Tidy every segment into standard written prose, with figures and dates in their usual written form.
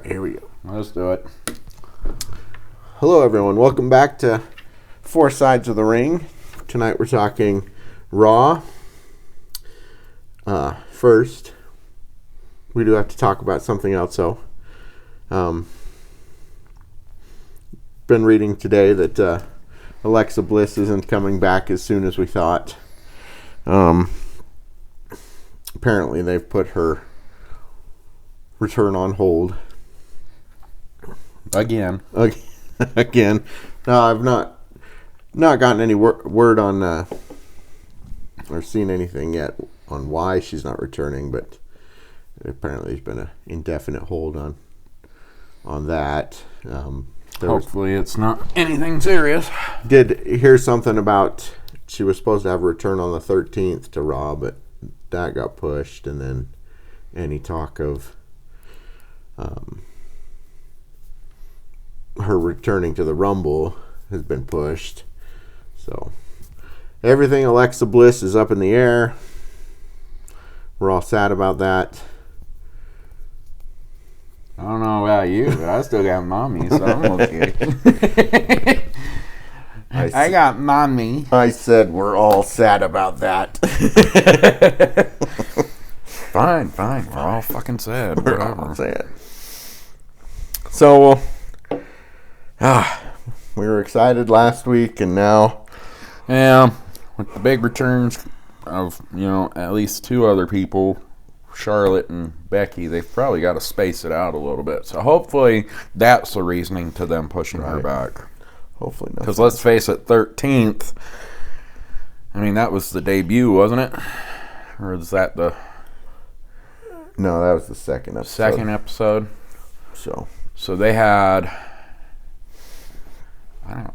Here we go. Let's do it. Hello, everyone. Welcome back to Four Sides of the Ring. Tonight we're talking Raw. First, we do have to talk about something else, though. Been reading today that Alexa Bliss isn't coming back as soon as we thought. Apparently, they've put her return on hold. Again. Again. No, I've not gotten any word on or seen anything yet on why she's not returning, but apparently there's been an indefinite hold on that. Hopefully it's not anything serious. Did hear something about she was supposed to have a return on the 13th to Raw, but that got pushed, and then any talk of her returning to the Rumble has been pushed. So everything Alexa Bliss is up in the air. We're all sad about that. I don't know about you, but I still got mommy, so I'm okay. I got mommy. I said we're all sad about that. Fine. We're all fucking sad. We're all sad. So, we were excited last week, and now... Yeah, with the big returns of, at least two other people, Charlotte and Becky, they've probably got to space it out a little bit. So hopefully that's the reasoning to them pushing her back. Hopefully not. Because let's face it, 13th, that was the debut, wasn't it? Or is that the... No, that was the second episode. So they had...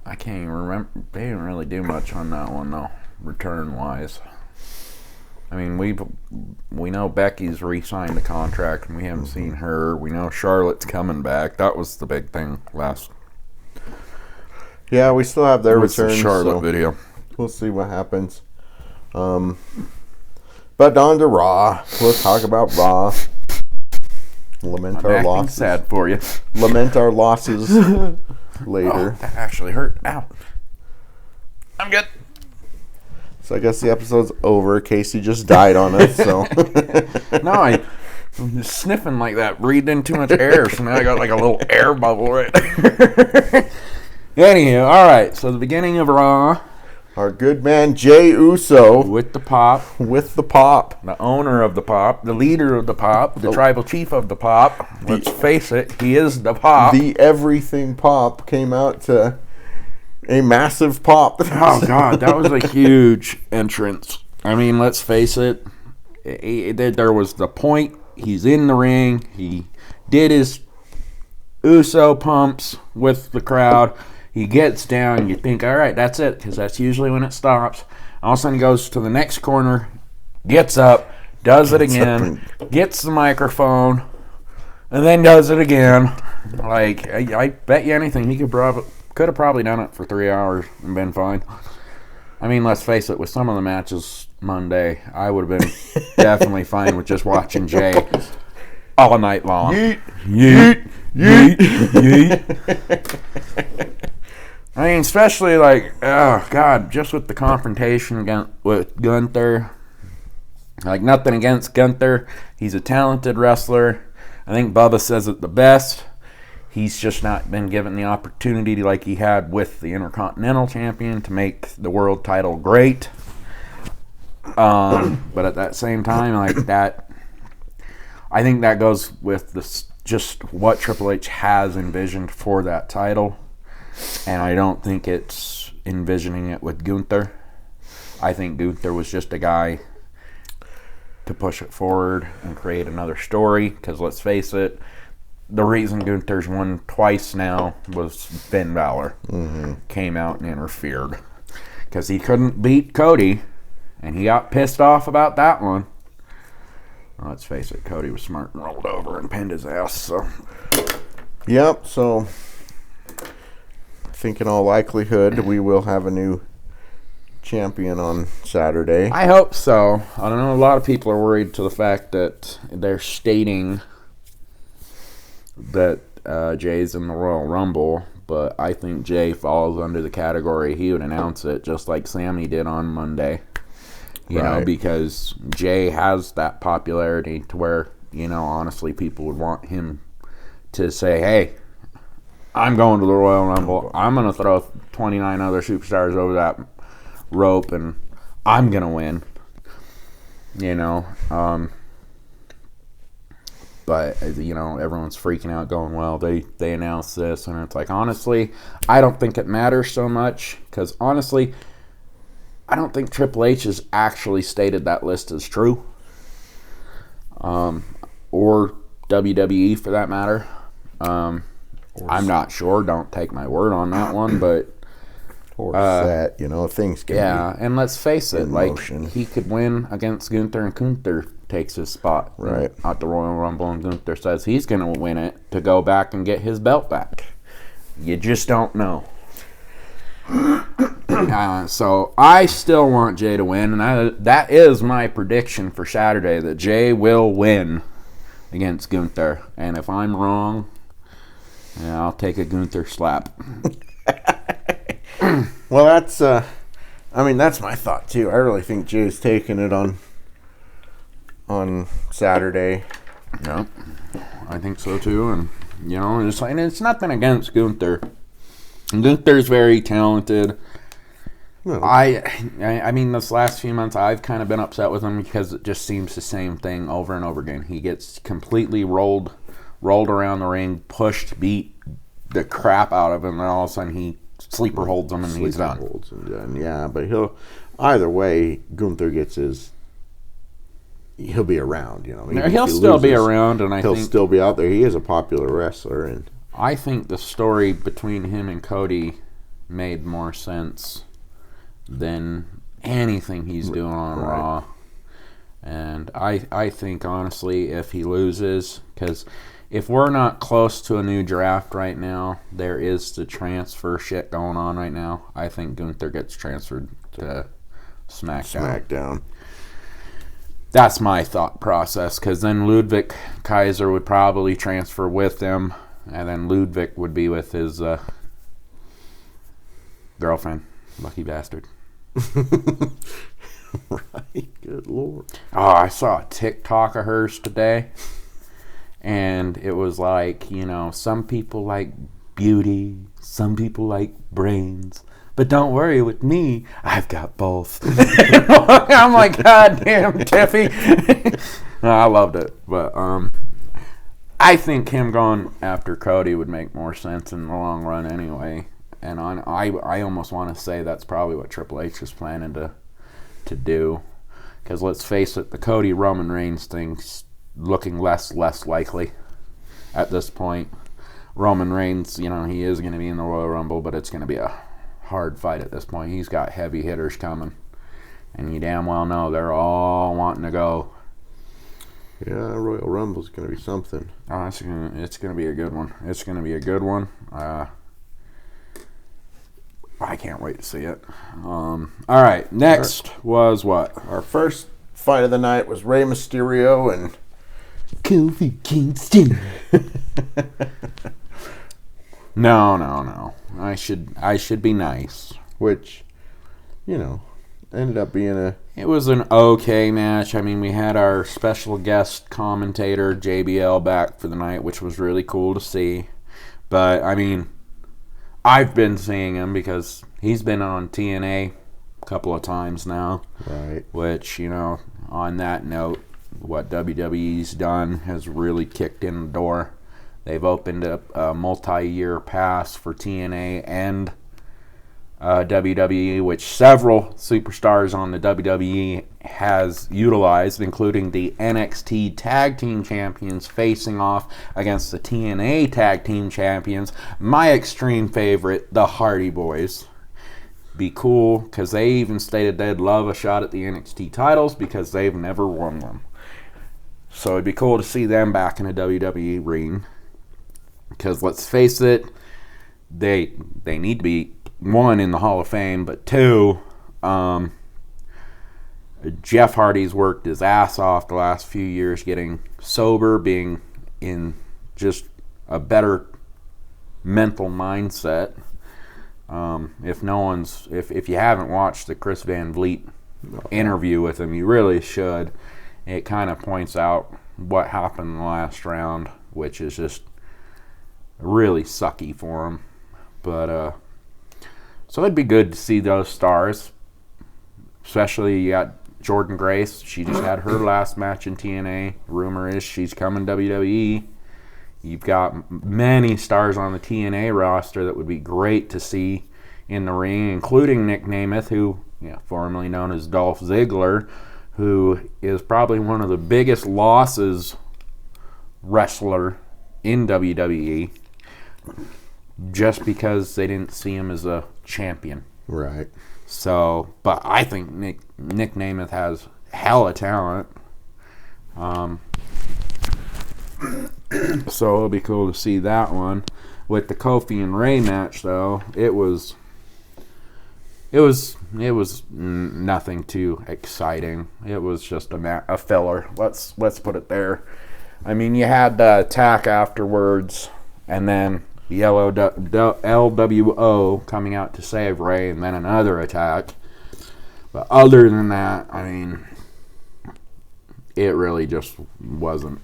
I can't even remember. They didn't really do much on that one, though, return-wise. We know Becky's re-signed the contract, and we haven't seen her. We know Charlotte's coming back. That was the big thing last. Yeah, we still have their return. The Charlotte video. We'll see what happens. But on to Raw. We'll talk about Raw. Lament our losses. Sad for you. Lament our losses later. Oh, that actually hurt. Ow. I'm good. So I guess the episode's over. Casey just died on us. So no, I'm just sniffing like that, breathing in too much air. So now I got like a little air bubble right there. Anywho, all right. So the beginning of Raw. Our good man Jey Uso with the pop, the owner of the pop, the leader of the pop, the tribal chief of the pop. Let's face it, he is the pop. The everything pop came out to a massive pop. Oh God, that was a huge entrance. Let's face it, there was the point. He's in the ring. He did his Uso pumps with the crowd. He gets down, you think, all right, that's it, because that's usually when it stops. All of a sudden he goes to the next corner, gets up, does it again, gets the microphone, and then does it again. I bet you anything, he could have probably done it for 3 hours and been fine. Let's face it, with some of the matches Monday, I would have been definitely fine with just watching Jey all night long. Yeet. Especially oh God, just with the confrontation with Gunther. Nothing against Gunther. He's a talented wrestler. I think Bubba says it the best. He's just not been given the opportunity like he had with the Intercontinental Champion to make the world title great. But at that same time, that, I think that goes with just what Triple H has envisioned for that title. And I don't think it's envisioning it with Gunther. I think Gunther was just a guy to push it forward and create another story. Because let's face it, the reason Gunther's won twice now was Finn Balor came out and interfered. Because he couldn't beat Cody, and he got pissed off about that one. Well, let's face it, Cody was smart and rolled over and pinned his ass. So, yep, so... I think in all likelihood we will have a new champion on Saturday. I hope so. I don't know, a lot of people are worried to the fact that they're stating that Jay's in the Royal Rumble, but I think Jay falls under the category he would announce it, just like Sammy did on Monday. You know, because Jay has that popularity to where, you know, honestly, people would want him to say, hey, I'm going to the Royal Rumble. I'm going to throw 29 other superstars over that rope, and I'm going to win. You know, but, you know, everyone's freaking out going, well, they announced this, and it's like, honestly, I don't think it matters so much, because honestly, I don't think Triple H has actually stated that list is true, or WWE for that matter. I'm not sure. Don't take my word on that one, but or set, you know, things can be and let's face it, like motion. he could win against Gunther, and Gunther takes his spot at the Royal Rumble, and Gunther says he's going to win it to go back and get his belt back. You just don't know. So I still want Jay to win, and that is my prediction for Saturday, that Jay will win against Gunther. And if I'm wrong, yeah, I'll take a Gunther slap. Well, that's that's my thought too. I really think Jay's taking it on Saturday. Yeah, I think so too. And you know, it's nothing against Gunther. Gunther's very talented. No. I mean, this last few months I've kind of been upset with him because it just seems the same thing over and over again. He gets completely rolled around the ring, pushed, beat the crap out of him, and all of a sudden he sleeper holds him and he's done. Holds him done. Yeah, but either way, Gunther gets he'll be around, you know. He'll still be around, and he'll still be out there. He is a popular wrestler, and I think the story between him and Cody made more sense than anything he's doing on Raw. And I think, honestly, if he loses, because if we're not close to a new draft right now, there is the transfer shit going on right now. I think Gunther gets transferred to SmackDown. That's my thought process, because then Ludwig Kaiser would probably transfer with him, and then Ludwig would be with his girlfriend. Lucky bastard. Right, good Lord. Oh, I saw a TikTok of hers today, and it was like, you know, some people like beauty, some people like brains, but don't worry, with me, I've got both. I'm like, God damn, Tiffy. No, I loved it, but I think him going after Cody would make more sense in the long run anyway. And I almost want to say that's probably what Triple H is planning to do. Because let's face it, the Cody Roman Reigns thing's looking less likely at this point. Roman Reigns, you know, he is going to be in the Royal Rumble, but it's going to be a hard fight at this point. He's got heavy hitters coming. And you damn well know they're all wanting to go. Yeah, Royal Rumble's going to be something. Oh, it's going to be a good one. It's going to be a good one. I can't wait to see it. All right, next was what? Our first fight of the night was Rey Mysterio and Kofi Kingston. No. I should be nice. Which, you know, ended up being It was an okay match. I mean, we had our special guest commentator, JBL, back for the night, which was really cool to see. But, I mean, I've been seeing him because he's been on TNA a couple of times now. Right. Which, you know, on that note, what WWE's done has really kicked in the door. They've opened up a multi-year pass for TNA and WWE, which several superstars on the WWE has utilized, including the NXT Tag Team Champions facing off against the TNA Tag Team Champions. My extreme favorite, the Hardy Boys. Be cool, because they even stated they'd love a shot at the NXT titles because they've never won them. So it'd be cool to see them back in a WWE ring. Because let's face it, they need to be, one, in the Hall of Fame, but two, Jeff Hardy's worked his ass off the last few years getting sober, being in just a better mental mindset. If you haven't watched the Chris Van Vliet interview with him, you really should. It kind of points out what happened in the last round, which is just really sucky for him. But so it'd be good to see those stars, especially you got Jordynne Grace. She just had her last match in TNA. Rumor is she's coming WWE. You've got many stars on the TNA roster that would be great to see in the ring, including Nick Nemeth, who, formerly known as Dolph Ziggler, who is probably one of the biggest losses wrestler in WWE, just because they didn't see him as a champion. Right. So, but I think Nick Nemeth has hella talent. So it'll be cool to see that one. With the Kofi and Ray match, though, it was nothing too exciting. It was just a filler. Let's put it there. I mean, you had the attack afterwards, and then the LWO coming out to save Ray, and then another attack. But other than that, I mean, it really just wasn't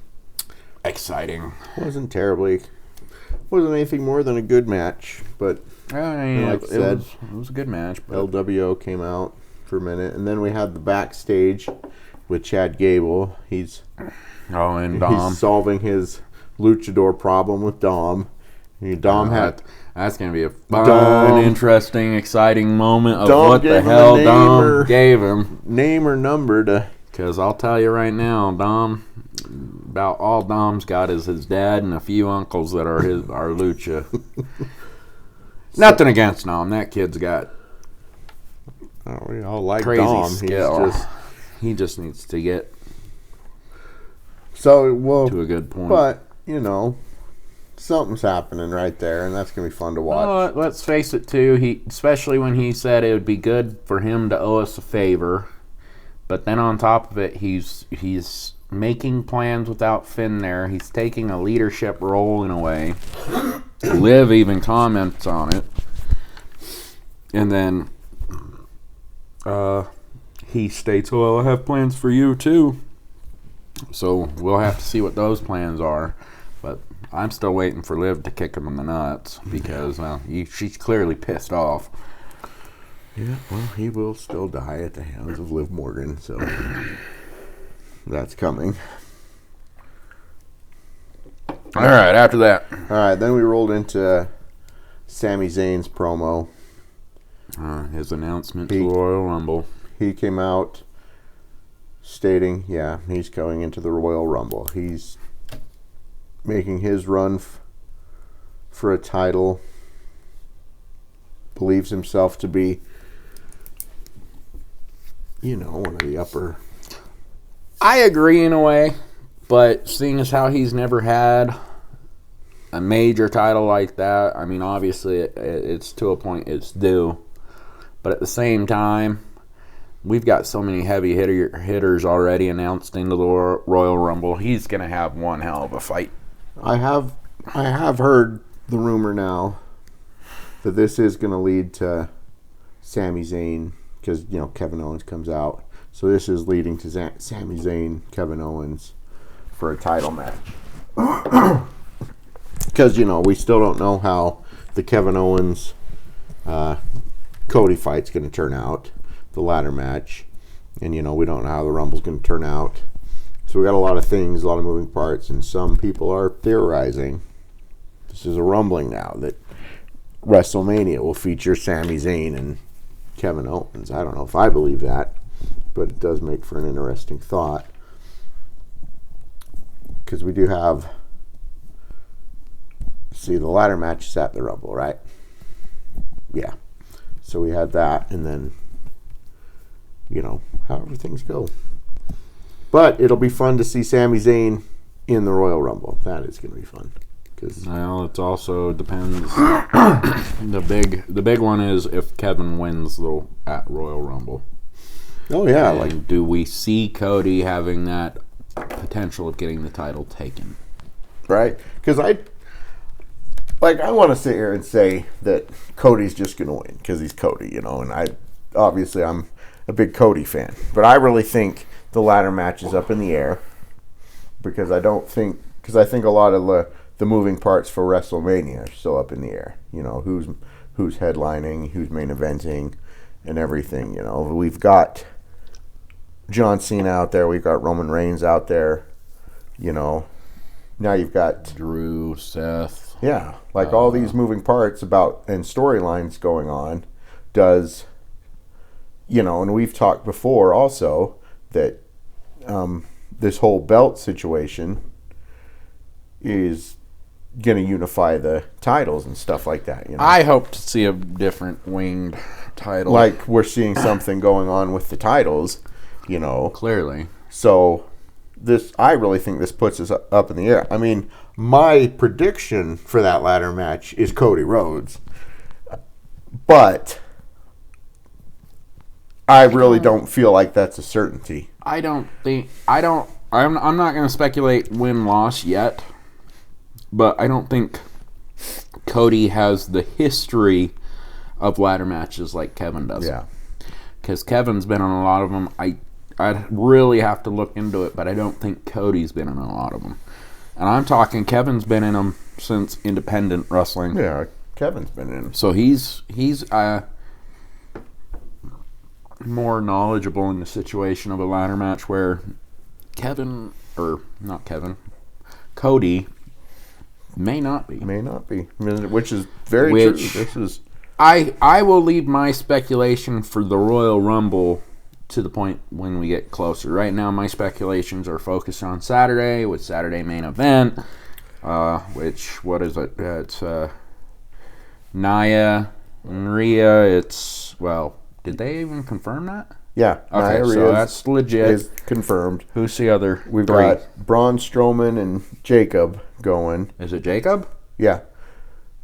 exciting. Wasn't anything more than a good match, but like I said, it was a good match. But LWO came out for a minute, and then we had the backstage with Chad Gable. He's Dom. He's solving his luchador problem with Dom. That's going to be a fun, interesting, exciting moment of Dom what the hell Dom gave him. Name or number to... Because I'll tell you right now, about all Dom's got is his dad and a few uncles that are lucha. Nothing against Dom. That kid's got we all like crazy Dom. skill. He just needs to get to a good point. But, something's happening right there, and that's going to be fun to watch. Let's face it, too. Especially when he said it would be good for him to owe us a favor. But then on top of it, he's making plans without Finn there. He's taking a leadership role in a way. Liv even comments on it. And then he states, well, I have plans for you too. So we'll have to see what those plans are. But I'm still waiting for Liv to kick him in the nuts because she's clearly pissed off. Yeah, well, he will still die at the hands of Liv Morgan, so that's coming. All right, after that. All right, then we rolled into Sami Zayn's promo. His announcement to the Royal Rumble. He came out stating, he's going into the Royal Rumble. He's making his run for a title. Believes himself to be, one of the upper. I agree in a way, but seeing as how he's never had a major title like that, I mean, obviously it's to a point it's due. But at the same time, we've got so many heavy hitters already announced into the Royal Rumble. He's going to have one hell of a fight. I have heard the rumor now that this is going to lead to Sami Zayn, because Kevin Owens comes out, so this is leading to Sami Zayn, Kevin Owens for a title match. Because we still don't know how the Kevin Owens Cody fight's going to turn out, the ladder match, and we don't know how the Rumble's going to turn out. So we got a lot of things, a lot of moving parts, and some people are theorizing. This is a rumbling now that WrestleMania will feature Sami Zayn and Kevin Owens. I don't know if I believe that, but it does make for an interesting thought. Because we do have, the ladder match is at the Rumble, right? Yeah. So we had that, and then, however things go. But it'll be fun to see Sami Zayn in the Royal Rumble. That is going to be fun. Well, it also depends. The big one is if Kevin wins at Royal Rumble. Oh yeah, and do we see Cody having that potential of getting the title taken? Right? Because like, I want to sit here and say that Cody's just going to win because he's Cody, you know, and I'm a big Cody fan. But I really think the ladder match is up in the air because I think a lot of the moving parts for WrestleMania are still up in the air. You know, who's headlining, who's main eventing, and everything. You know, we've got John Cena out there, we've got Roman Reigns out there. You know, now you've got Drew, Seth. Yeah, like all these moving parts and storylines going on. You know, and we've talked before also that this whole belt situation is going to unify the titles and stuff like that. You know? I hope to see a different winged title. Like we're seeing something going on with the titles, you know. Clearly. So I really think this puts us up in the air. I mean, my prediction for that ladder match is Cody Rhodes. But I really don't feel like that's a certainty. I'm not going to speculate win-loss yet, but I don't think Cody has the history of ladder matches like Kevin does. Yeah. Because Kevin's been on a lot of them. I'd really have to look into it, but I don't think Cody's been in a lot of them. And I'm talking Kevin's been in them since independent wrestling. Yeah, Kevin's been in them. So he's more knowledgeable in the situation of a ladder match where Cody may not be. May not be. Which is very true. I will leave my speculation for the Royal Rumble to the point when we get closer. Right now, my speculations are focused on Saturday with Saturday main event, what is it? It's Nia and Rhea. Did they even confirm that? Yeah. Okay, Nia so that's legit. Is confirmed. Who's the other We've three? got Braun Strowman and Jacob going. Is it Jacob? Yeah.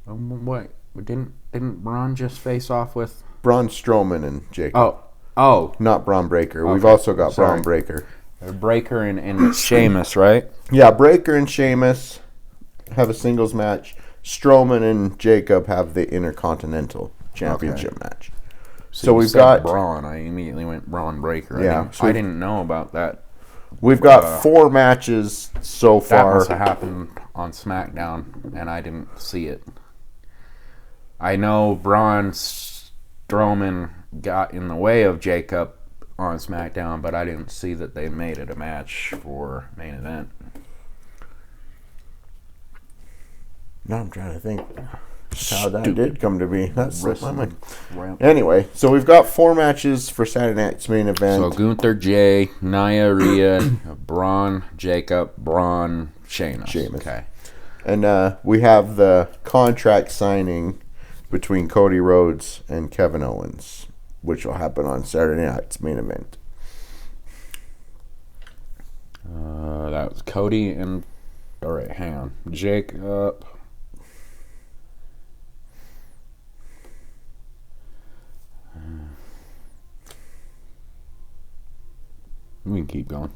Wait, didn't Braun just face off with Braun Strowman and Jacob. Oh. Not Braun Breaker. Okay. We've also got Sorry. Braun Breaker. Breaker and Sheamus, right? Yeah, Breaker and Sheamus have a singles match. Strowman and Jacob have the Intercontinental Championship match. So we've got Braun. I immediately went Braun Breaker. Yeah, I didn't know about that. We've got 4 matches so That far. must have happened on SmackDown, and I didn't see it. I know Braun Strowman got in the way of Jacob on SmackDown, but I didn't see that they made it a match for main event. No, I'm trying to think how that did come to be. That's slipped my mind. Ramp. Anyway, so we've got 4 matches for Saturday night's main event. So Gunther, Jay, Nia, Rhea, Braun, Jacob, Braun, Sheamus. Okay. And we have the contract signing between Cody Rhodes and Kevin Owens, which will happen on Saturday night's main event. That was Cody and... All right, hang on. Jacob... We can keep going.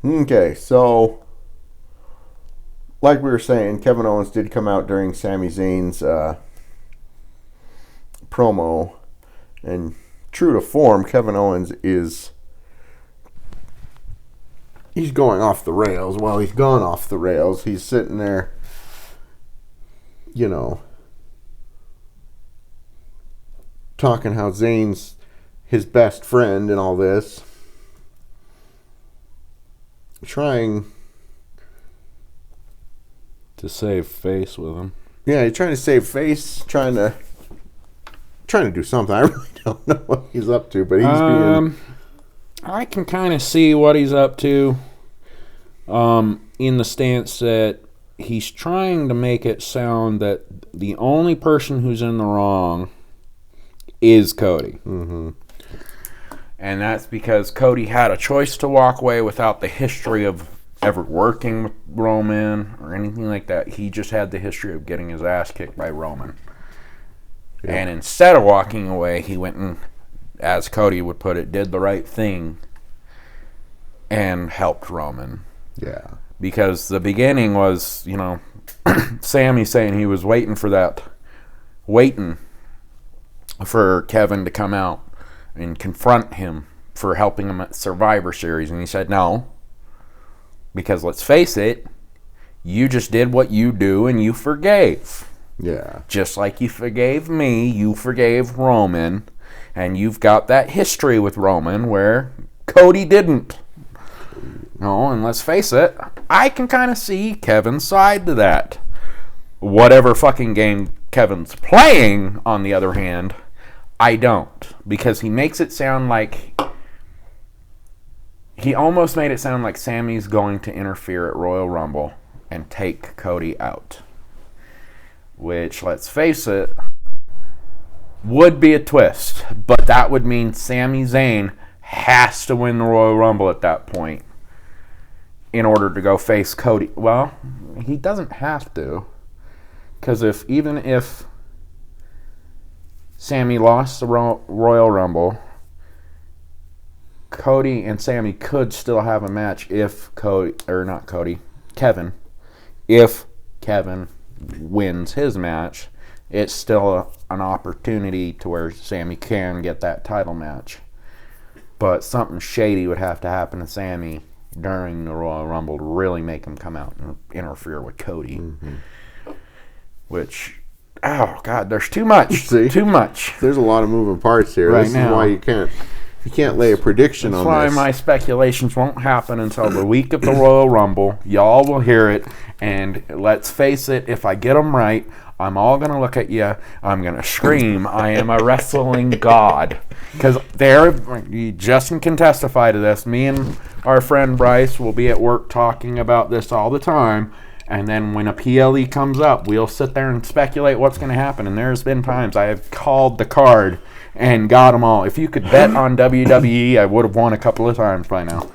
Okay, so like we were saying, Kevin Owens did come out during Sami Zayn's promo, and true to form, Kevin Owens he's going off the rails. Well, he's gone off the rails. He's sitting there, you know, talking how Zayn's his best friend and all this. Trying to save face with him. Yeah, he's trying to save face, trying to do something. I really don't know what he's up to, but he's being... I can kind of see what he's up to, in the stance that he's trying to make it sound that the only person who's in the wrong is Cody. Mm-hmm. And that's because Cody had a choice to walk away without the history of ever working with Roman or anything like that. He just had the history of getting his ass kicked by Roman. Yeah. And instead of walking away, he went and, as Cody would put it, did the right thing and helped Roman. Yeah. Because the beginning was, Sammy saying he was waiting for Kevin to come out and confront him for helping him at Survivor Series. And he said no. Because let's face it, you just did what you do and you forgave. Yeah. Just like you forgave me, you forgave Roman. And you've got that history with Roman where Cody didn't. No, and let's face it, I can kind of see Kevin's side to that. Whatever fucking game Kevin's playing, on the other hand, I don't. Because he makes it sound like... He almost made it sound like Sammy's going to interfere at Royal Rumble and take Cody out. Which, let's face it, would be a twist. But that would mean Sami Zayn has to win the Royal Rumble at that point in order to go face Cody. Well, he doesn't have to. Because even if Sami lost the Royal Rumble, Cody and Sami could still have a match if Kevin. If Kevin wins his match, it's still an opportunity to where Sami can get that title match. But something shady would have to happen to Sami during the Royal Rumble to really make him come out and interfere with Cody. Mm-hmm. Which, oh God, there's too much. See? Too much. There's a lot of moving parts here. Right this now. is why you can't lay a prediction on this. That's why my speculations won't happen until the week of the Royal Rumble. Y'all will hear it, and let's face it, if I get them right, I'm all going to look at you. I'm going to scream, I am a wrestling god. Because Justin can testify to this. Me and our friend Bryce will be at work talking about this all the time. And then when a PLE comes up, we'll sit there and speculate what's going to happen. And there's been times I have called the card and got them all. If you could bet on WWE, I would have won a couple of times by now.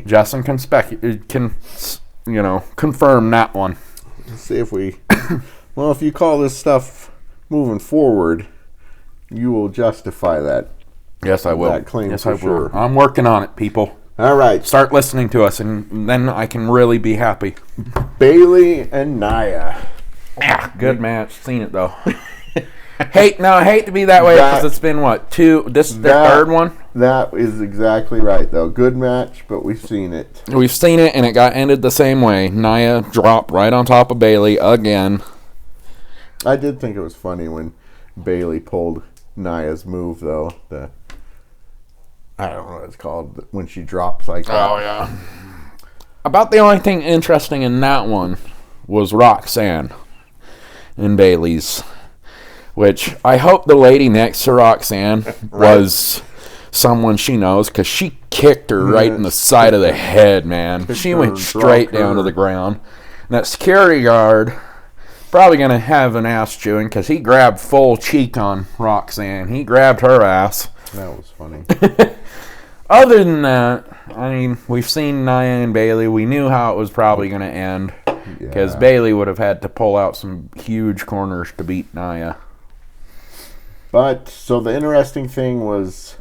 Justin can confirm that one. Let's see if we... Well, if you call this stuff moving forward, you will justify that. Yes, I will. That claim yes, for I will. sure. I'm working on it, people. All right. Start listening to us, and then I can really be happy. Bayley and Nia. Yeah, good match. Seen it, though. I hate to be that way because it's been, two? This is the third one? That is exactly right, though. Good match, but we've seen it. We've seen it, and it got ended the same way. Nia dropped right on top of Bayley again. I did think it was funny when Bayley pulled Nia's move, though. I don't know what it's called, when she drops like that. Oh, yeah. About the only thing interesting in that one was Roxanne and Bayley's, which I hope the lady next to Roxanne was someone she knows, because she kicked her right in the side of the head, man. She went straight down to the ground. And that security guard... probably going to have an ass chewing because he grabbed full cheek on Roxanne. He grabbed her ass. That was funny. Other than that, I mean, we've seen Nia and Bayley. We knew how it was probably going to end because Bayley would have had to pull out some huge corners to beat Nia. But, so the interesting thing was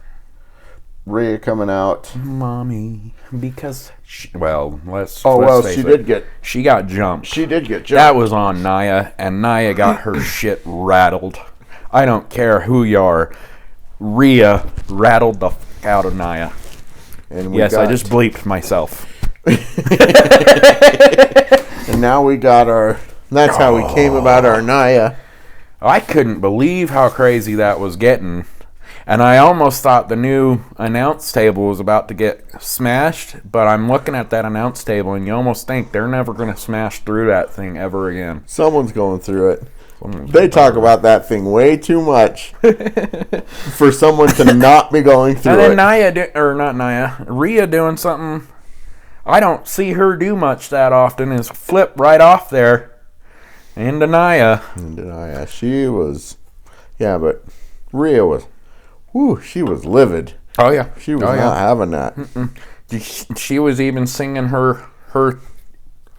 Rhea coming out. Mommy, because she got jumped. She did get jumped. That was on Nia, and Nia got her shit rattled. I don't care who you are. Rhea rattled the fuck out of Nia. And I just bleeped myself. And now we got our... That's how we came about our Nia. I couldn't believe how crazy that was getting. And I almost thought the new announce table was about to get smashed, but I'm looking at that announce table, and you almost think they're never going to smash through that thing ever again. Someone's going through it. They talk about that thing way too much for someone to not be going through it. And then Rhea doing something I don't see her do much that often is flip right off there into Nia. She was... Yeah, but Rhea was... she was livid. Oh, yeah. She was not having that. She was even singing her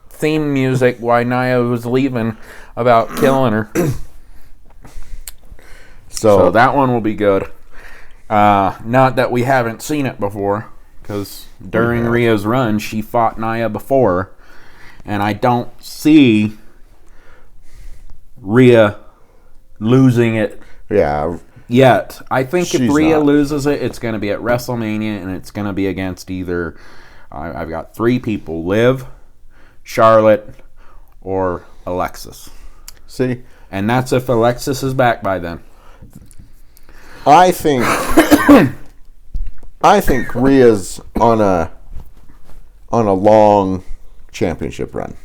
theme music while Nia was leaving about killing her. So that one will be good. Not that we haven't seen it before, because during Rhea's run, she fought Nia before, And I don't see Rhea losing it Yeah. yet. I think if She's Rhea not. loses it, it's going to be at WrestleMania, and it's going to be against either, I've got 3 people, Liv, Charlotte, or Alexis. See, And that's if Alexis is back by then. I think Rhea's on a long championship run.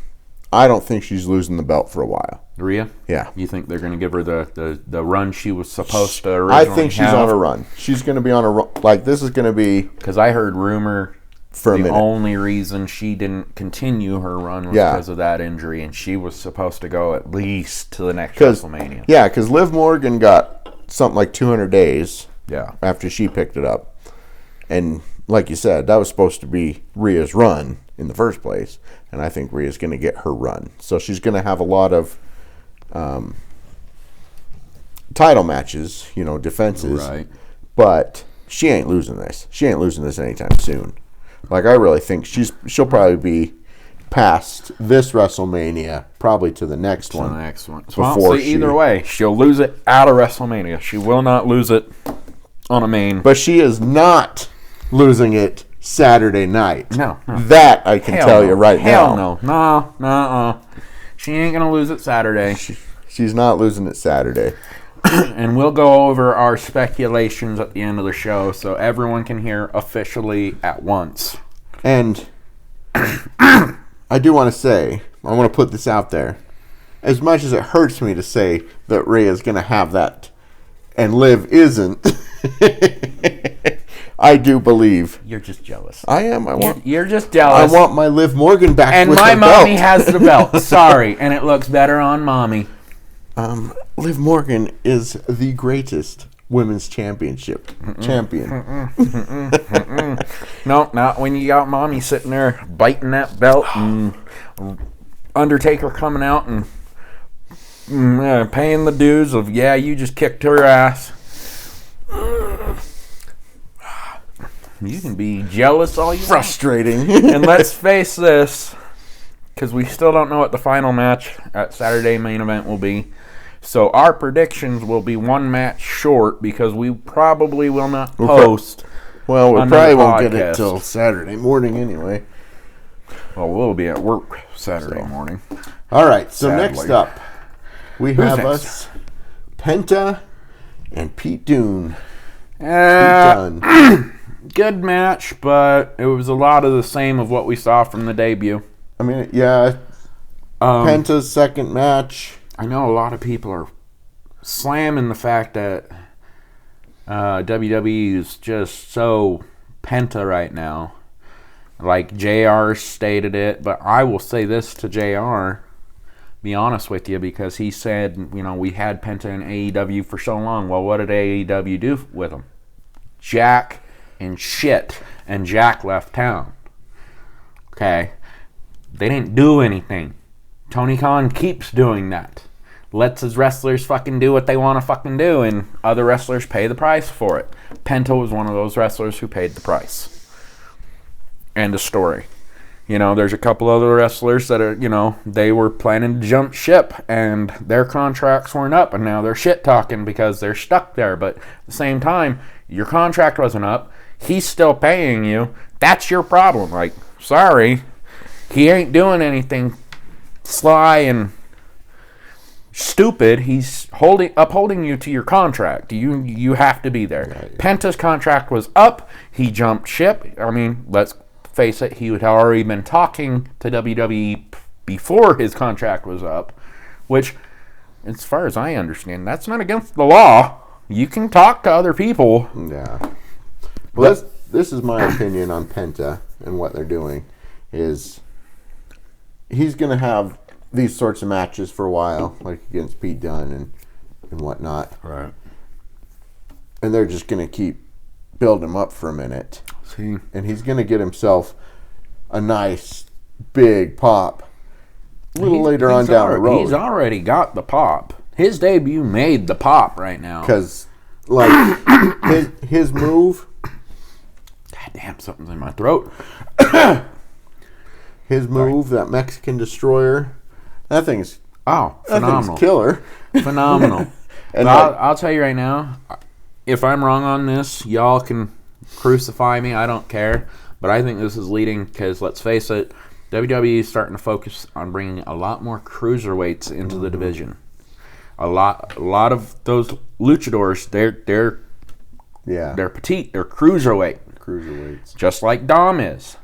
I don't think she's losing the belt for a while. Rhea? Yeah. You think they're going to give her the run she was supposed to I originally think she's have? on a run. She's going to be on a run. Like, this is going to be Because I heard rumor for a the minute. only reason she didn't continue her run was Yeah. because of that injury, and she was supposed to go at least to the next 'Cause- WrestleMania. Yeah, because Liv Morgan got something like 200 days Yeah. after she picked it up. And like you said, that was supposed to be Rhea's run in the first place. And I think Rhea's going to get her run. So she's going to have a lot of title matches, defenses. Right. But she ain't losing this. She ain't losing this anytime soon. Like, I really think she'll probably be past this WrestleMania, probably to the next The one. next one. Before See, either way, she'll lose it out of WrestleMania. She will not lose it on a main. But she is not losing it Saturday night. No. That I can tell you right Hell now. no. She ain't going to lose it Saturday. She's not losing it Saturday. And we'll go over our speculations at the end of the show so everyone can hear officially at once. And I do want to say, I want to put this out there. As much as it hurts me to say that Rhea's going to have that and Liv isn't, I do believe. You're just jealous. I am. You're just I jealous. want my Liv Morgan back And with my the mommy belt. has the belt. Sorry. And it looks better on mommy. Liv Morgan is the greatest women's championship champion. No, not when you got mommy sitting there biting that belt and Undertaker coming out and paying the dues of, yeah, you just kicked her ass. You can be jealous all you want. Frustrating. And let's face this, because we still don't know what the final match at Saturday main event will be. So our predictions will be one match short because we probably will not post. Well, we Under probably the won't get it podcast. till Saturday morning anyway. Well, we'll be at work Saturday morning. All right, so Sadly. next up, we have next? us Penta and Pete Dunne. Done. Good match, but it was a lot of the same of what we saw from the debut. I mean, yeah, Penta's second match. I know a lot of people are slamming the fact that WWE is just so Penta right now. Like JR stated it, but I will say this to JR, be honest with you, because he said, we had Penta in AEW for so long. Well, what did AEW do with him? Jack and shit. And Jack left town. Okay. They didn't do anything. Tony Khan keeps doing that. Lets his wrestlers fucking do what they want to fucking do, and other wrestlers pay the price for it. Penta was one of those wrestlers who paid the price. End of story. There's a couple other wrestlers that are, they were planning to jump ship, and their contracts weren't up, and now they're shit talking because they're stuck there. But at the same time, your contract wasn't up. He's still paying you. That's your problem. Like, sorry, he ain't doing anything sly and stupid. He's upholding you to your contract. You have to be there. Right. Penta's contract was up. He jumped ship. I mean, let's face it, he had already been talking to WWE before his contract was up, which, as far as I understand, that's not against the law. You can talk to other people. Yeah. Well, this is my opinion on Penta and what they're doing. Is he's going to have these sorts of matches for a while, like against Pete Dunne and whatnot. Right. And they're just going to keep building him up for a minute. See. And he's going to get himself a nice big pop a little later on down the road. He's already got the pop. His debut made the pop right now. Because, like, his move... God damn, something's in my throat. his move, that Mexican Destroyer, that thing's phenomenal. Killer. Phenomenal. And I'll tell you right now, if I'm wrong on this, y'all can crucify me. I don't care. But I think this is leading because, let's face it, WWE is starting to focus on bringing a lot more cruiserweights into the division. A lot of those luchadors, they're petite, they're cruiserweights, just like Dom is.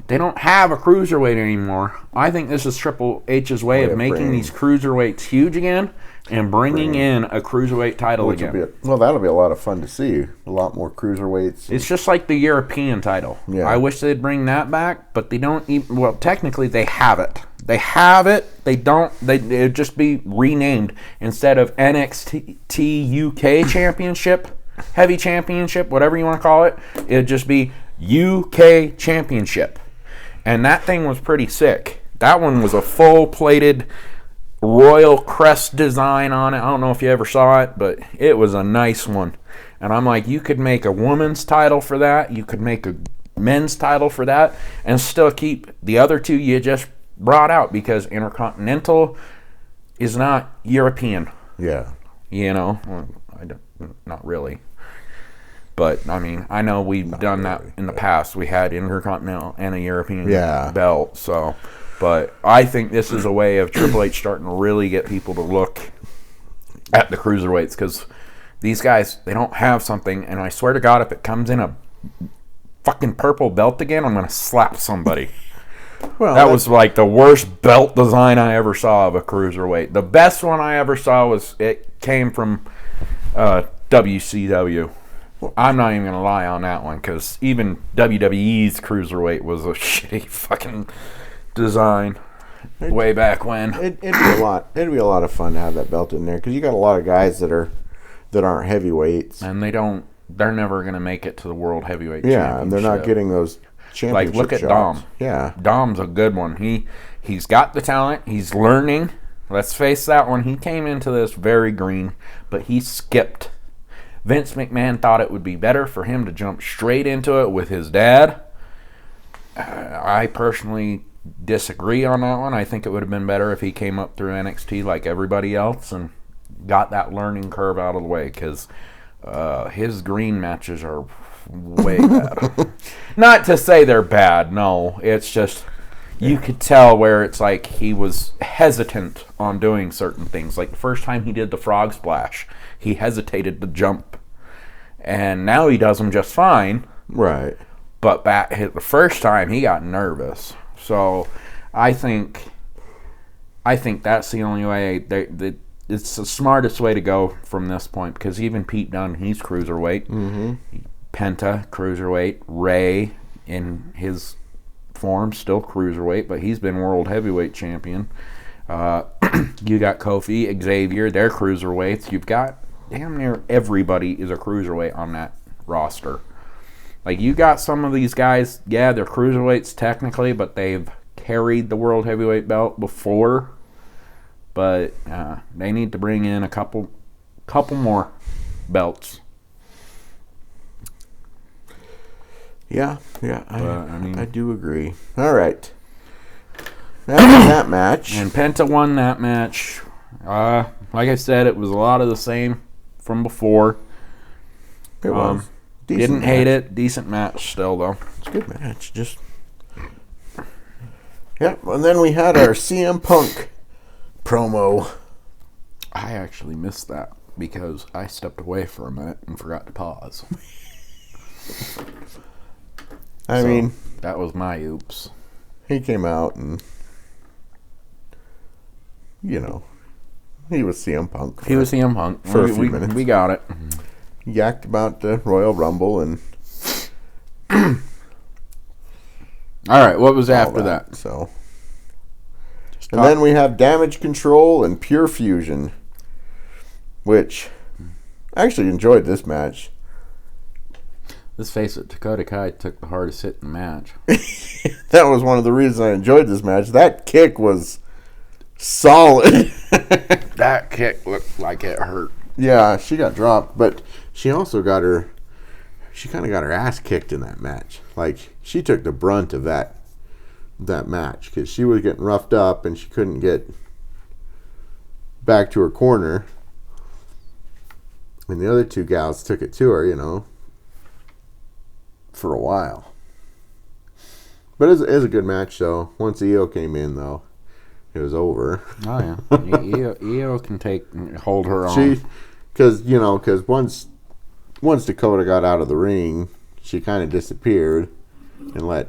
They don't have a cruiserweight anymore. I think this is Triple H's way of making these cruiserweights huge again and bringing in a cruiserweight title again. That'll be a lot of fun to see. A lot more cruiserweights. It's just like the European title. Yeah. I wish they'd bring that back, but they don't even. Well, technically, they have it. They have it. They don't. It'd just be renamed instead of NXT UK Championship, Heavy Championship, whatever you want to call it. It'd just be UK Championship. And that thing was pretty sick. That one was a full-plated royal crest design on it. I don't know if you ever saw it, but it was a nice one. And I'm like, you could make a woman's title for that. You could make a men's title for that and still keep the other two you just brought out because Intercontinental is not European. Yeah. You know? Well, not really. But, I mean, I know we've done that in the past. We had Intercontinental and a European belt. So, but I think this is a way of Triple H starting to really get people to look at the cruiserweights because these guys, they don't have something. And I swear to God, if it comes in a fucking purple belt again, I'm going to slap somebody. Well, that was like the worst belt design I ever saw of a cruiserweight. The best one I ever saw came from WCW. I'm not even going to lie on that one because even WWE's cruiserweight was a shitty fucking design way back when. It'd be a lot. It'd be a lot of fun to have that belt in there because you got a lot of guys that aren't heavyweights, and they're never going to make it to the World Heavyweight Championship. Yeah, and they're not getting those championship Like look at shots. Dom. Yeah, Dom's a good one. He's got the talent. He's learning. Let's face that one. He came into this very green, but he skipped. Vince McMahon thought it would be better for him to jump straight into it with his dad. I personally disagree on that one. I think it would have been better if he came up through NXT like everybody else and got that learning curve out of the way because his green matches are way bad. Not to say they're bad, no. It's just you could tell where it's like he was hesitant on doing certain things. Like the first time he did the frog splash, he hesitated to jump. And now he does them just fine. Right. But the first time he got nervous. So I think that's the only way. It's the smartest way to go from this point because even Pete Dunne, he's cruiserweight. Mm-hmm. Penta, cruiserweight. Ray, in his form, still cruiserweight, but he's been world heavyweight champion. You got Kofi, Xavier, they're cruiserweights. You've got damn near everybody is a cruiserweight on that roster. Like, you got some of these guys, yeah, they're cruiserweights technically, but they've carried the world heavyweight belt before. But they need to bring in a couple more belts. Yeah, I do agree. All right. After that match. And Penta won that match. Like I said, it was a lot of the same from before. It was. Didn't hate it. Decent match still, though. It's a good match. Yep, and then we had our CM Punk promo. I actually missed that because I stepped away for a minute and forgot to pause. I mean, that was my oops. He came out and, he was CM Punk. He was CM Punk for a few minutes. We got it. He yacked about the Royal Rumble and. All right, what was after that? So. And then we have Damage Control and Pure Fusion, which I actually enjoyed this match. Let's face it, Dakota Kai took the hardest hit in the match. That was one of the reasons I enjoyed this match. That kick was solid. That kick looked like it hurt. Yeah, she got dropped, but she also got her ass kicked in that match. Like, she took the brunt of that that match because she was getting roughed up and she couldn't get back to her corner. And the other two gals took it to her, you know, for a while. But it was a good match, though. Once Io came in, though, it was over. Oh, yeah. Io can hold her on. Because once Dakota got out of the ring, she kind of disappeared and when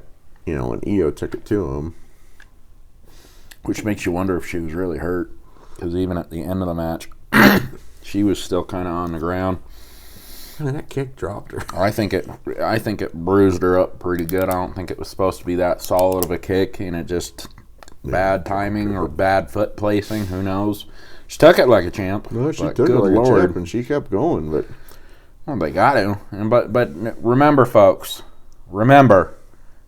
Io took it to him. Which makes you wonder if she was really hurt. Because even at the end of the match, she was still kind of on the ground. I mean, that kick dropped her. I think it bruised her up pretty good. I don't think it was supposed to be that solid of a kick, and it just bad timing or bad foot placing. Who knows? She took it like a champ. No, she took it like a champ, and she kept going. But well, they got to. But remember, folks. Remember,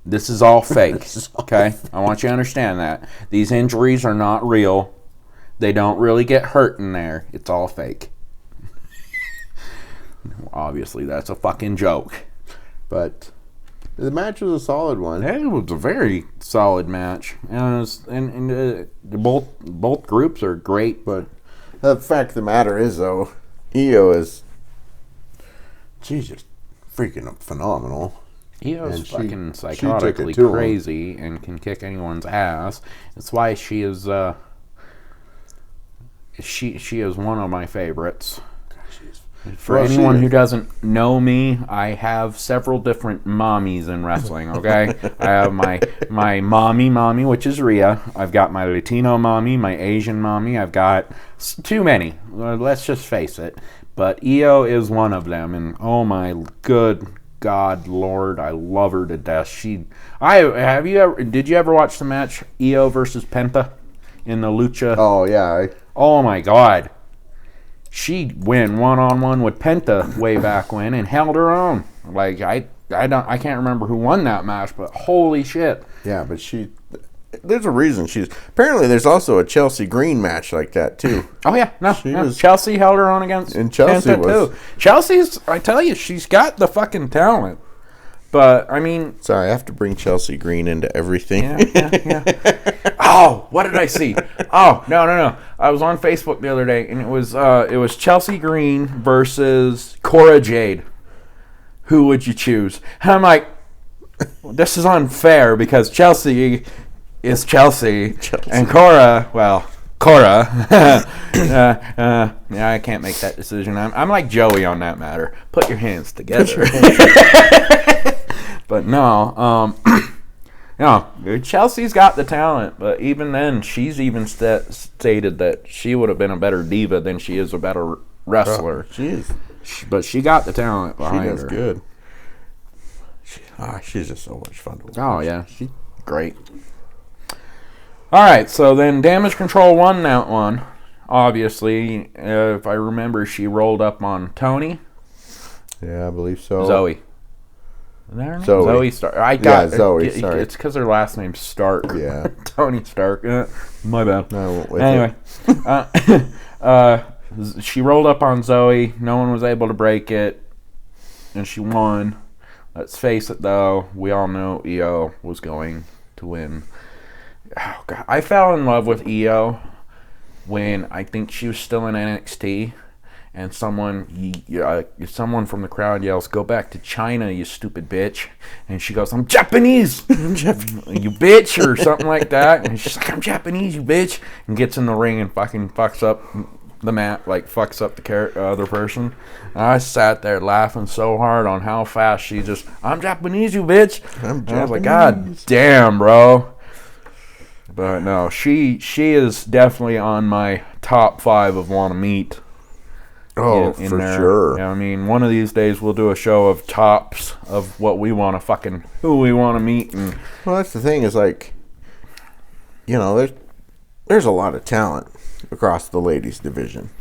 this is all fake. Okay, I want you to understand that these injuries are not real. They don't really get hurt in there. It's all fake. Obviously, that's a fucking joke. But the match was a solid one. It was a very solid match. And both groups are great. But the fact of the matter is, though, Io is... She's just freaking phenomenal. Io's fucking psychotically crazy and can kick anyone's ass. That's why she is... She is one of my favorites. For anyone who doesn't know me, I have several different mommies in wrestling, okay? I have my mommy, which is Rhea. I've got my Latino mommy, my Asian mommy. I've got too many. Let's just face it. But Io is one of them, and oh my good God, Lord, I love her to death. Did you ever watch the match Io versus Penta in the Lucha? Oh yeah. Oh my God. She went one-on-one with Penta way back when and held her own. Like I can't remember who won that match, but holy shit. Yeah, but there's a reason apparently there's also a Chelsea Green match like that too. Oh yeah, Chelsea held her own against Penta too. Chelsea's, I tell you, she's got the fucking talent. But I mean, sorry, I have to bring Chelsea Green into everything. Yeah. Oh, what did I see? Oh, no. I was on Facebook the other day, and it was Chelsea Green versus Cora Jade. Who would you choose? And I'm like, this is unfair because Chelsea is Chelsea. And Cora. Yeah, I can't make that decision. I'm like Joey on that matter. Put your hands together. But no, Chelsea's got the talent, but even then, she's even stated that she would have been a better diva than she is a better wrestler. She is. But she got the talent behind her. She does good. She's just so much fun to watch. Oh, yeah. She's great. All right, so then Damage Control won that one. Obviously, if I remember, she rolled up on Tony. Yeah, I believe so. Zoe. Is that her name? Zoe Stark. Zoe, sorry. It's because her last name's Stark. Yeah. Tony Stark. My bad. No, I won't with anyway, she rolled up on Zoe. No one was able to break it, and she won. Let's face it, though. We all know Io was going to win. Oh, God. I fell in love with Io when I think she was still in NXT. And someone from the crowd yells, "Go back to China, you stupid bitch!" And she goes, "I'm Japanese, you bitch," or something like that. And she's like, "I'm Japanese, you bitch," and gets in the ring and fucking fucks up the mat, like fucks up the other person. And I sat there laughing so hard on how fast she just, "I'm Japanese, you bitch." And I was like, God damn, bro. But no, she is definitely on my top 5 of want to meet. Oh, for sure. Yeah, I mean, one of these days we'll do a show of tops of what we want to who we want to meet. And well, that's the thing is like, there's a lot of talent across the ladies division.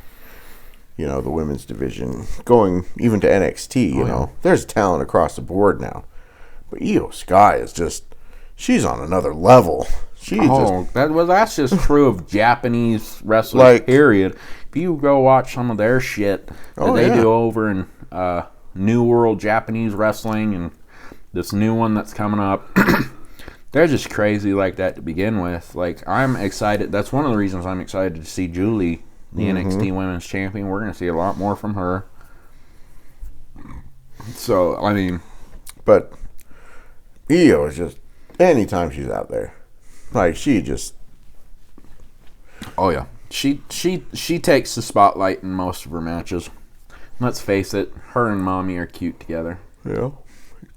The women's division, going even to NXT, there's talent across the board now. But Io Sky is she's on another level. That's just true of Japanese wrestling, period. If you go watch some of their shit that they do over in New World Japanese Wrestling and this new one that's coming up, They're just crazy like that to begin with. Like, I'm excited. That's one of the reasons I'm excited to see Julie, the NXT Women's Champion. We're going to see a lot more from her. So, I mean... But Io is just, anytime she's out there, like, she just... Oh, yeah. She takes the spotlight in most of her matches. Let's face it, her and Mommy are cute together. Yeah,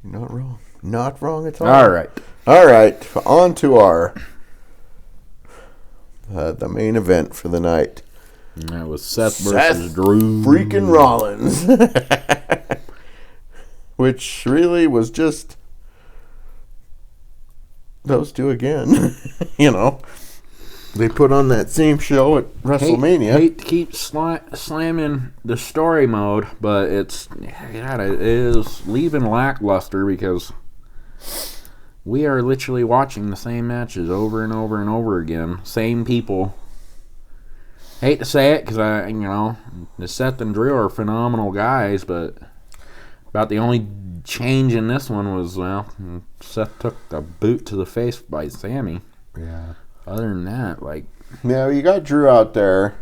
not wrong. Not wrong at all. All right. All right, on to our the main event for the night. And that was Seth versus Drew. Freaking Rollins. Which really was just those two again. You know, they put on that same show at WrestleMania. Hate to keep slamming the story mode, but it is leaving lackluster because we are literally watching the same matches over and over and over again. Same people. Hate to say it because the Seth and Drew are phenomenal guys, but about the only change in this one was, well, Seth took the boot to the face by Sammy. Yeah. Other than that, like... Yeah, you got Drew out there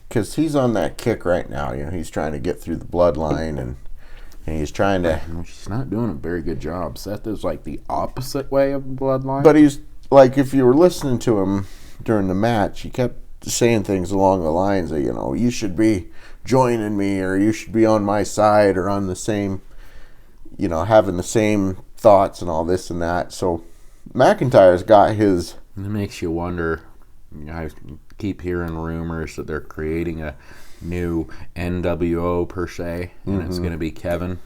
because he's on that kick right now. You know, he's trying to get through the bloodline and he's trying to... He's not doing a very good job. Seth is like the opposite way of the bloodline. But he's, like, if you were listening to him during the match, he kept saying things along the lines of, you should be joining me or you should be on my side or on the same, having the same thoughts and all this and that. So McIntyre's got his... It makes you wonder. I keep hearing rumors that they're creating a new NWO per se, and it's going to be Kevin,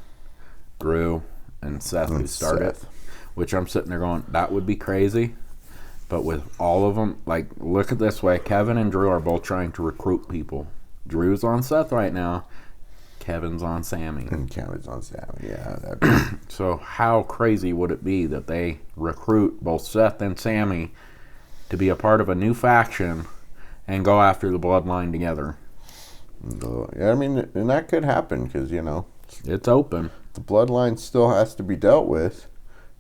Drew, and Seth who start it. Which I'm sitting there going, that would be crazy. But with all of them, like, look at this way. Kevin and Drew are both trying to recruit people. Drew's on Seth right now. Kevin's on Sammy. And Kevin's on Sammy, yeah. So how crazy would it be that they recruit both Seth and Sammy to be a part of a new faction and go after the bloodline together? Yeah, I mean, and that could happen because, it's open. The bloodline still has to be dealt with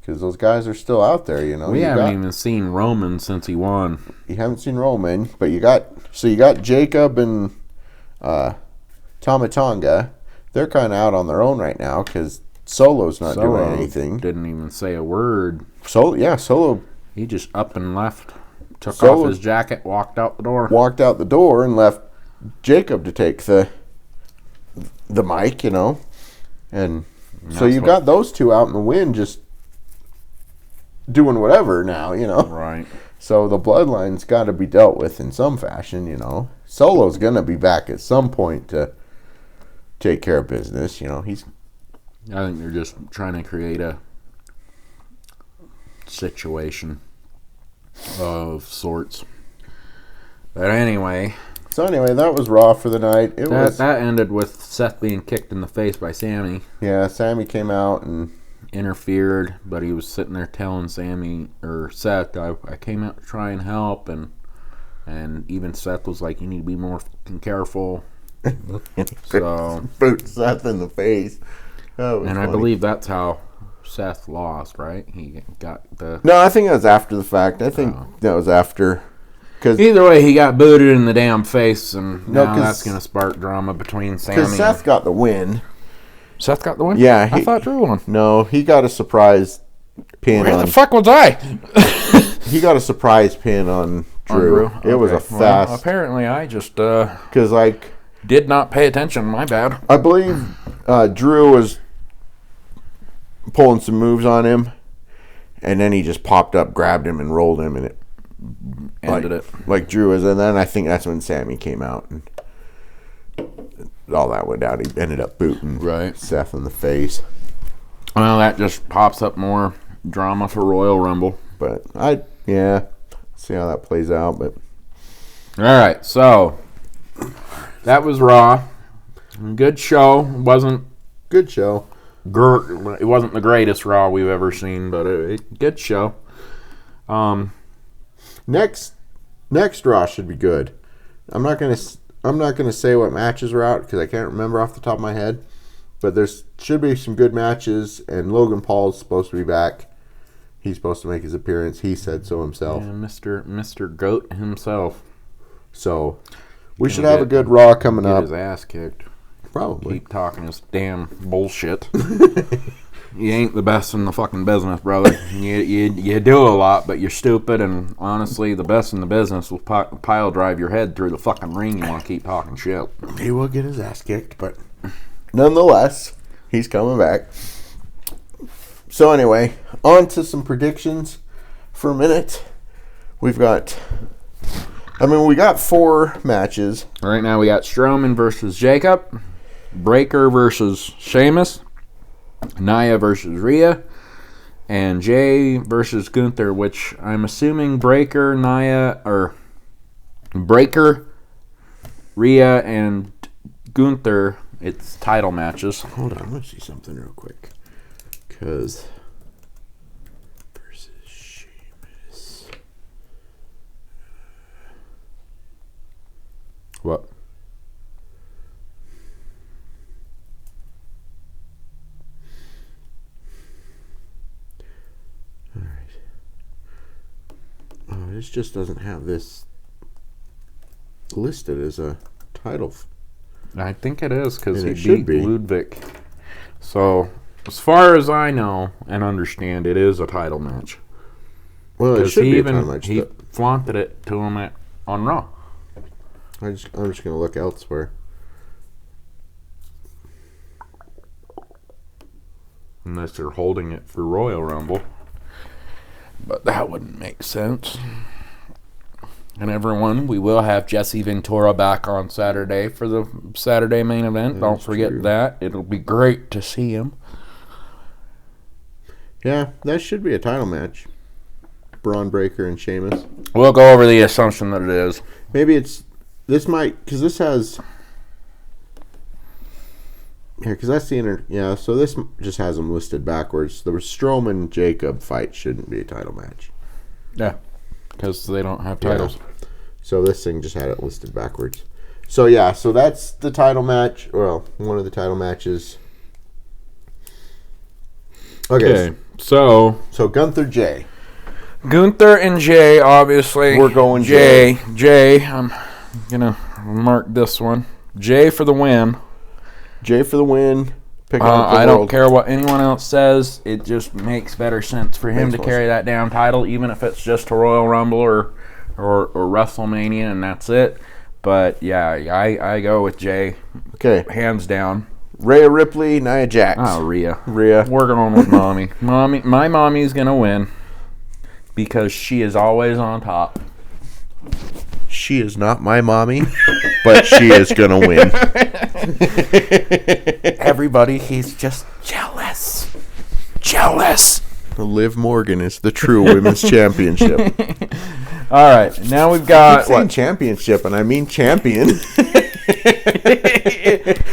because those guys are still out there, We haven't even seen Roman since he won. You haven't seen Roman, but you got Jacob and Tama Tonga. They're kind of out on their own right now because Solo's not doing anything. Didn't even say a word. Solo. He just up and left, took off his jacket, walked out the door. Walked out the door and left Jacob to take the mic, And so you got those two out in the wind just doing whatever now, Right. So the bloodline's got to be dealt with in some fashion, Solo's going to be back at some point to take care of business, I think they're just trying to create a situation of sorts. But anyway. So anyway, that was Raw for the night. That ended with Seth being kicked in the face by Sammy. Yeah, Sammy came out and interfered, but he was sitting there telling Seth, I came out to try and help, and even Seth was like, you need to be more fucking careful. So boot Seth in the face. And funny. I believe that's how Seth lost, right? He got the... No, I think that was after the fact. I think that was after... Cause either way, he got booted in the damn face, and now that's going to spark drama between Sammy because Seth got the win. Seth got the win? Yeah. I thought Drew won. No, he got a surprise pin. Where the fuck was I? He got a surprise pin on Drew. Okay. It was a fast... Well, apparently, I just... Because, did not pay attention. My bad. I believe Drew was pulling some moves on him, and then he just popped up, grabbed him, and rolled him, and it ended it. Like Drew was, and then I think that's when Sammy came out, and all that went down. He ended up booting Seth in the face. Well, that just pops up more drama for Royal Rumble. But see how that plays out. But all right, so that was Raw. Good show. Good show. It wasn't the greatest Raw we've ever seen, but good show. Next Raw should be good. I'm not gonna say what matches were out because I can't remember off the top of my head. But there should be some good matches, and Logan Paul's supposed to be back. He's supposed to make his appearance. He said so himself. Yeah, Mr. Goat himself. So we should have a good Raw coming Get up. his ass kicked. Probably. Keep talking this damn bullshit. You ain't the best in the fucking business, brother. You do a lot, but you're stupid. And honestly, the best in the business will pile drive your head through the fucking ring. You want to keep talking shit. He will get his ass kicked, but nonetheless, he's coming back. So anyway, on to some predictions for a minute. We got 4 matches. Right now we got Strowman versus Jacob, Breaker versus Sheamus, Nia versus Rhea, and Jay versus Gunther, which I'm assuming Breaker, Rhea, and Gunther, it's title matches. Hold on, let me see something real quick. Because versus Sheamus. What? All right. Oh, this just doesn't have this listed as a title. I think it is because And he it should beat be. Ludwig. So, as far as I know and understand, it is a title match. Well, it Because should he be a even title match. he flaunted it to him on Raw. I'm just going to look elsewhere. Unless they're holding it for Royal Rumble. But that wouldn't make sense. And everyone, we will have Jesse Ventura back on Saturday for the Saturday main event. Don't forget true. that. It'll be great to see him. Yeah, that should be a title match. Braun Breaker and Sheamus. We'll go over the assumption that it is. Maybe this might, because this has, because that's the so this just has them listed backwards. The Strowman Jacob fight shouldn't be a title match. Yeah, because they don't have titles. Yeah. So this thing just had it listed backwards. So yeah, so that's the title match. Well, one of the title matches. Okay. So Gunther Jay. Gunther and Jay, obviously. We're going Jay. I'm gonna mark this one. Jay for the win. Jay for the win. Picking up the I don't world. care what anyone else says. It just makes better sense for him Makes to more carry that damn title, even if it's just a Royal Rumble or WrestleMania, and that's it. But yeah, I go with Jay, Okay. hands down. Rhea Ripley, Nia Jax. Oh, Rhea. Rhea. We're going with mommy. My mommy's gonna win because she is always on top. She is not my mommy, but she is gonna win. Everybody, he's just jealous. Jealous. Liv Morgan is the true women's championship. All right, now we've I'm got saying championship, and I mean champion.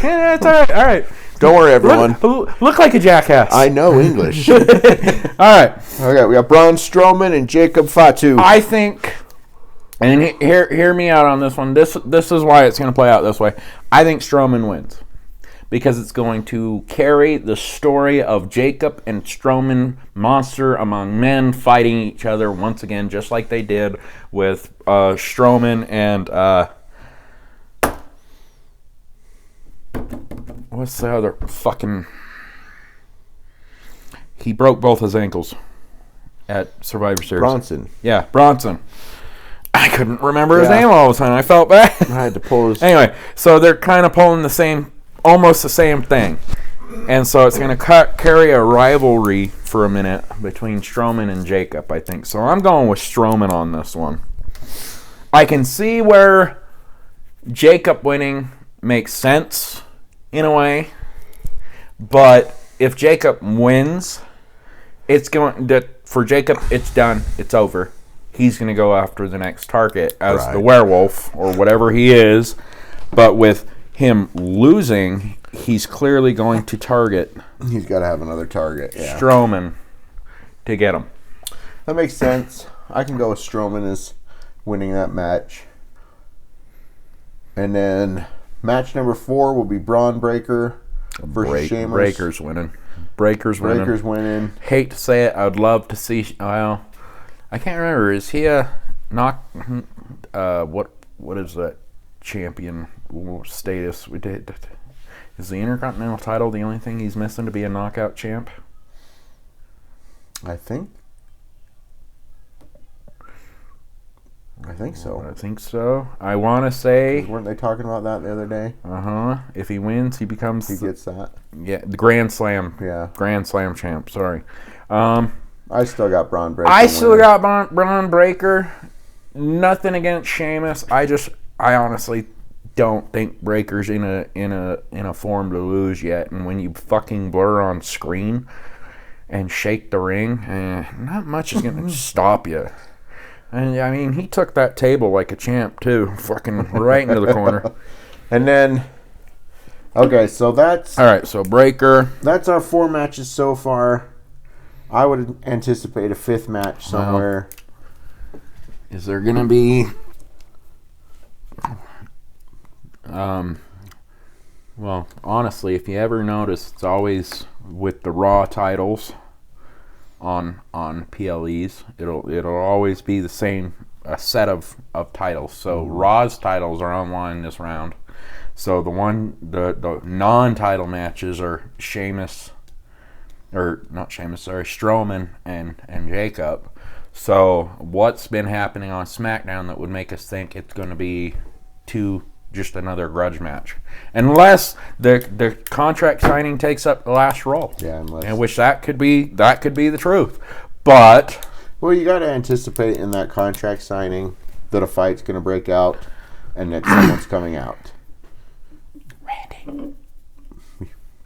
Yeah, that's all right. All right. Don't worry, everyone. Look like a jackass. I know English. All right. Okay, we got Braun Strowman and Jacob Fatu. I think, and hear me out on this one. This is why it's going to play out this way. I think Strowman wins because it's going to carry the story of Jacob and Strowman, monster among men, fighting each other once again, just like they did with Strowman and what's the other fucking? He broke both his ankles at Survivor Series. Bronson. Yeah, Bronson. I couldn't remember his Yeah. name all the time. I felt bad. I had to pull his. Anyway, so they're kind of pulling almost the same thing. And so it's going to carry a rivalry for a minute between Strowman and Jacob, I think. So I'm going with Strowman on this one. I can see where Jacob winning makes sense in a way. But if Jacob wins, for Jacob, it's done. It's over. He's going to go after the next target as the werewolf or whatever he is. But with him losing, he's clearly going to target He's got to have another target. Yeah. Strowman to get him. That makes sense. I can go with Strowman as winning that match. And then match number 4 will be Braun Breaker versus Sheamus. Breaker's winning. Breaker's winning. Hate to say it. I would love to see. Well, I can't remember. Is he a knock? What is that champion status we did? Is the Intercontinental title the only thing he's missing to be a knockout champ? I think so. I think so. I want to say. Weren't they talking about that the other day? If he wins, he becomes. He gets that. Yeah, the Grand Slam. Yeah. Grand Slam champ. Sorry. I still got Braun Breaker. I still got Braun Breaker. Nothing against Sheamus. I honestly don't think Breaker's in a form to lose yet. And when you fucking blur on screen and shake the ring, not much is gonna stop you. And I mean, he took that table like a champ too, fucking right into the corner. And then, okay, so that's all right. So Breaker. That's our 4 matches so far. I would anticipate a 5th match somewhere. Is there gonna be? Well, honestly, if you ever notice, it's always with the Raw titles on PLEs. It'll always be the same set of titles. So Raw's titles are online this round. So the non-title matches are Strowman and Jacob. So what's been happening on SmackDown that would make us think it's going to be just another grudge match, unless the contract signing takes up the last role. Yeah, in which that could be the truth. But well, you got to anticipate in that contract signing that a fight's going to break out and that someone's coming out. Randy,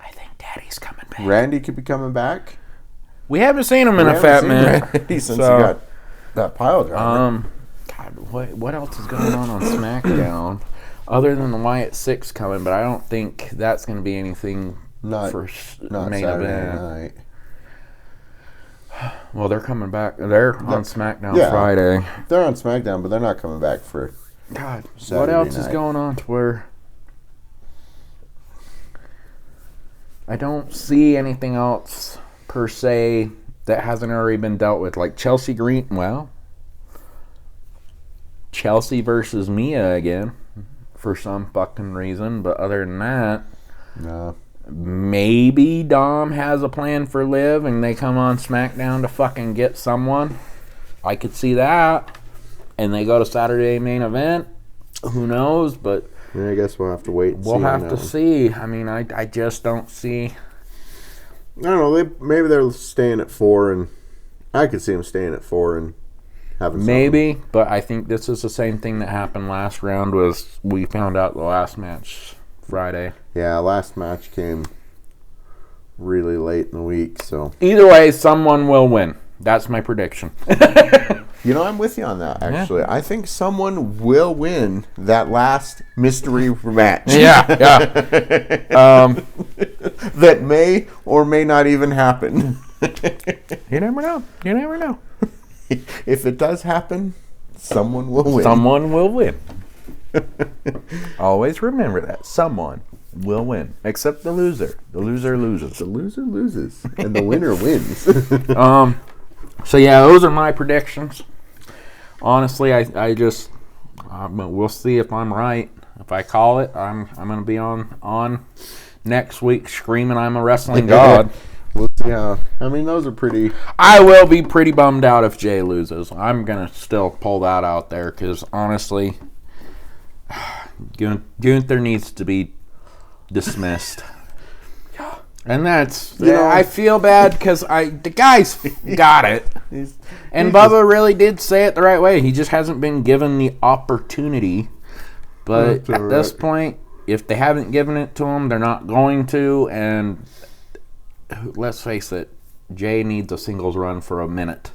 I think Daddy's coming back. Randy could be coming back. We haven't seen him in a fat minute since he got that pile driver. God, what else is going on SmackDown other than the Wyatt 6 coming? But I don't think that's going to be anything not main Saturday event. night. Well, they're coming back. They're on SmackDown Friday. They're on SmackDown, but they're not coming back for God. Saturday what else night. is going on to where I don't see anything else per se that hasn't already been dealt with, like Chelsea Green. Well, Chelsea versus Mia again for some fucking reason, but other than that, no. Maybe Dom has a plan for Liv and they come on SmackDown to fucking get someone. I could see that. And they go to Saturday main event. Who knows? But I guess we'll have to wait. We'll have to see. I mean, I just don't see. I don't know. Maybe they're staying at 4, and I could see them staying at 4 and having maybe. something. But I think this is the same thing that happened last round. Was we found out the last match Friday. Yeah, last match came really late in the week. So either way, someone will win. That's my prediction. You know, I'm with you on that, actually. Yeah. I think someone will win that last mystery match. Yeah. That may or may not even happen. You never know. If it does happen, someone will win. Someone will win. Always remember that. Someone will win. Except the loser. The loser loses. The loser loses. And the winner wins. So yeah, those are my predictions. Honestly, I just we'll see if I'm right. If I call it, I'm gonna be on next week screaming I'm a wrestling god. We'll see how. I mean, those are pretty. I will be pretty bummed out if Jay loses. I'm gonna still pull that out there because honestly, Gunther needs to be dismissed. And that's, I feel bad because the guy's got it. And Bubba really did say it the right way. He just hasn't been given the opportunity. But at this point, if they haven't given it to him, they're not going to. And let's face it, Jay needs a singles run for a minute.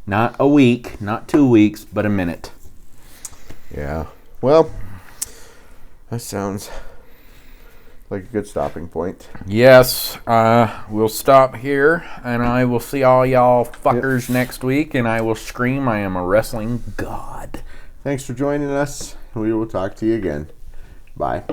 Not a week, not 2 weeks, but a minute. Yeah. Well, that sounds like a good stopping point. Yes, we'll stop here, and I will see all y'all fuckers next week, and I will scream I am a wrestling god. Thanks for joining us. We will talk to you again. Bye.